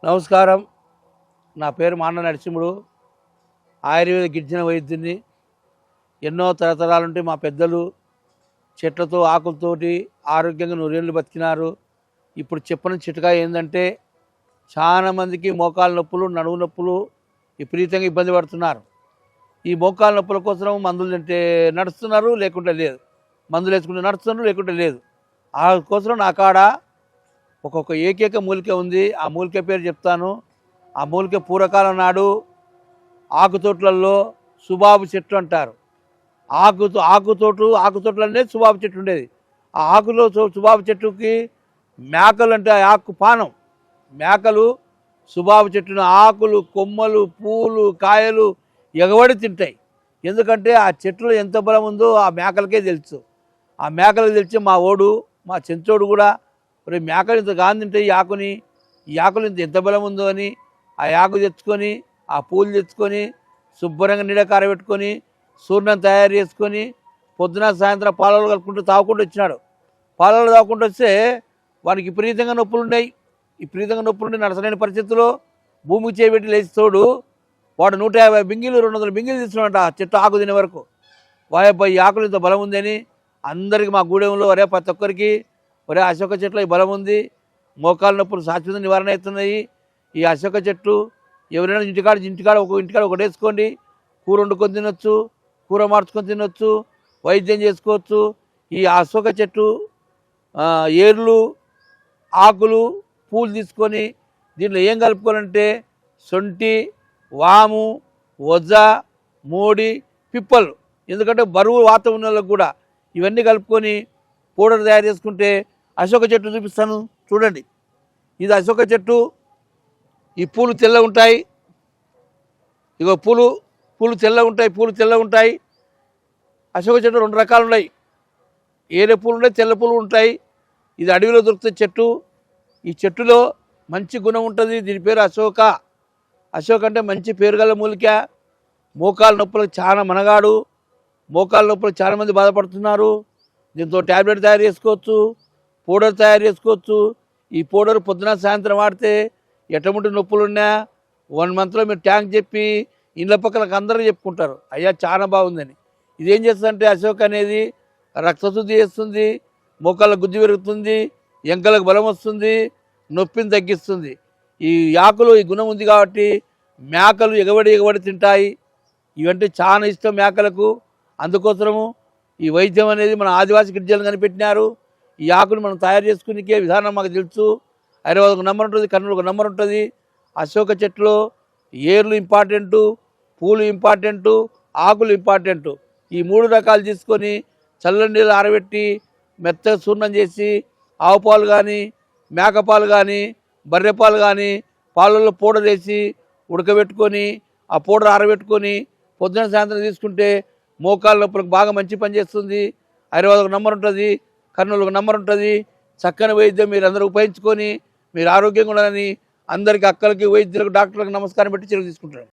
నమస్కారం. నా పేరు మాండ నరసింహుడు. ఆయుర్వేద గిరిజన వైద్యుని. ఎన్నో తరతరాల నుండి మా పెద్దలు చెట్లతో ఆకులతోటి ఆరోగ్యంగా నూరేళ్ళు బతికినారు. ఇప్పుడు చెప్పిన చిట్కా ఏంటంటే, చాలామందికి మోకాళ్ళ నొప్పులు, నడుము నొప్పులు విపరీతంగా ఇబ్బంది పడుతున్నారు. ఈ మోకాళ్ళ నొప్పుల కోసం మందులు తింటే నడుస్తున్నారు, లేకుంటే లేదు. మందులు వేసుకుంటే నడుస్తున్నారు, లేకుంటే లేదు. ఆ కోసం నా కాడ ఒక్కొక్క ఏకైక మూలిక ఉంది. ఆ మూలిక పేరు చెప్తాను. ఆ మూలిక పూర్వకాలం నాడు ఆకుతోట్లలో సుబాబు చెట్టు అంటారు. ఆకుతోటలనే సుబాబు చెట్టు ఉండేది. ఆ ఆకులో సుబాబు చెట్టుకి మేకలు అంటే ఆకు పానం. మేకలు సుబాబు చెట్టును ఆకులు, కొమ్మలు, పూలు, కాయలు ఎగబడి తింటాయి. ఎందుకంటే ఆ చెట్టులో ఎంత బలం ఉందో ఆ మేకలకే తెలుసు. ఆ మేకలకు తెలిసి మా చెంచోడు కూడా మేకలు ఇంత గాంధీ తింటే ఈ ఆకులు ఎంత బలం ఉందో అని ఆ ఆకు తెచ్చుకొని, ఆ పూలు తెచ్చుకొని, శుభ్రంగా నీడకార పెట్టుకొని, సూర్యం తయారు చేసుకొని, పొద్దున సాయంత్రం పాలలో కలుపుకుంటూ తాగుకుంటూ వచ్చినాడు. పాలలో తాగుకుంటూ వస్తే వానికి విపరీతంగా నొప్పులు ఉన్నాయి. నడసలేని పరిస్థితుల్లో భూమికి చేయబెట్టి లేచితోడు వాడు 150 బింగిలు 200 బింగిలు తీసుకున్నాడంట ఆ చెట్టు ఆకు తినే వరకు. ఈ ఆకులు ఇంత బలం ఉందని అందరికీ మా గూడెంలో ప్రతి ఒక్కరికి అశోక చెట్లు ఈ బలం ఉంది, మోకాళ్ళ నొప్పులు శాశ్వత నివారణ అవుతున్నాయి. ఈ అశోక చెట్టు ఎవరైనా ఇంటికాడ ఒకటి వేసుకోండి. కూర వండుకొని తినొచ్చు, కూర మార్చుకొని తినొచ్చు, వైద్యం చేసుకోవచ్చు. ఈ అశోక చెట్టు ఏర్లు, ఆకులు, పూలు తీసుకొని దీంట్లో ఏం కలుపుకోవాలంటే సొంటి, వాము, వజ, మోడి, పిప్పలు. ఎందుకంటే బరువు వాతం ఉన్న వాళ్ళకు కూడా ఇవన్నీ కలుపుకొని పౌడర్ తయారు చేసుకుంటే అశోక చెట్టు చూపిస్తాను చూడండి. ఇది అశోక చెట్టు. ఈ పూలు తెల్ల ఉంటాయి. ఇగో పూలు తెల్ల ఉంటాయి. అశోక చెట్టు 2 రకాలు ఉన్నాయి. ఏరే పూలు ఉంటాయి, తెల్ల పూలు ఉంటాయి. ఇది అడవిలో దొరుకుతున్న చెట్టు. ఈ చెట్టులో మంచి గుణం ఉంటుంది. దీని పేరు అశోక. అశోక అంటే మంచి పేరు గల మూలిక. మోకాళ్ళ నొప్పులకు చాలా మనగాడు. మోకాళ్ళ నొప్పులకు చాలామంది బాధపడుతున్నారు. దీంతో ట్యాబ్లెట్ తయారు చేసుకోవచ్చు, పౌడర్ తయారు చేసుకోవచ్చు. ఈ పౌడర్ పొద్దున సాయంత్రం వాడితే ఎటువంటి నొప్పులున్నా 1 మంత్లో మీరు ట్యాంక్ చెప్పి ఇళ్ళ పక్కలకు అందరూ చెప్పుకుంటారు, అయ్యా చాలా బాగుందని. ఇదేం చేస్తుందంటే అశోక అనేది రక్తశుద్ధి చేస్తుంది, మోకాళ్ళ గుజ్జు పెరుగుతుంది, ఎంకలకు బలం వస్తుంది, నొప్పిని తగ్గిస్తుంది. ఈ ఆకులు ఈ గుణం ఉంది కాబట్టి మేకలు ఎగబడి తింటాయి. ఇవంటే చాలా ఇష్టం మేకలకు. అందుకోసము ఈ వైద్యం అనేది మన ఆదివాసీ గిరిజనులు కనిపెట్టినారు. ఈ ఆకును మనం తయారు చేసుకునే విధానం మాకు తెలుసు. హైదరాబాద్ ఒక నెంబర్ ఉంటుంది, కర్నూలు ఒక నెంబర్ ఉంటుంది. అశోక చెట్టులో ఏర్లు ఇంపార్టెంటు, పూలు ఇంపార్టెంటు, ఆకులు ఇంపార్టెంటు. ఈ 3 రకాలు తీసుకొని చల్లని నీళ్ళు ఆరబెట్టి మెత్తగా చూర్ణం చేసి ఆవు పాలు కానీ, మేకపాలు కానీ, బర్రెపాలు కానీ పాలల్లో పౌడర్ వేసి ఉడకబెట్టుకొని ఆ పౌడర్ ఆరబెట్టుకొని పొద్దున సాయంత్రం తీసుకుంటే మోకాళ్ళ నొప్పులకు బాగా మంచి పని చేస్తుంది. హైదరాబాద్ ఒక నెంబర్ ఉంటుంది, కర్నూలు ఒక నెంబర్ ఉంటుంది. చక్కని వైద్యం మీరు అందరూ ఉపయోగించుకొని మీరు ఆరోగ్యంగా ఉండాలని అందరికీ, అక్కలకి, వైద్యులకు, డాక్టర్లకు నమస్కారం పెట్టి తీసుకుంటారు.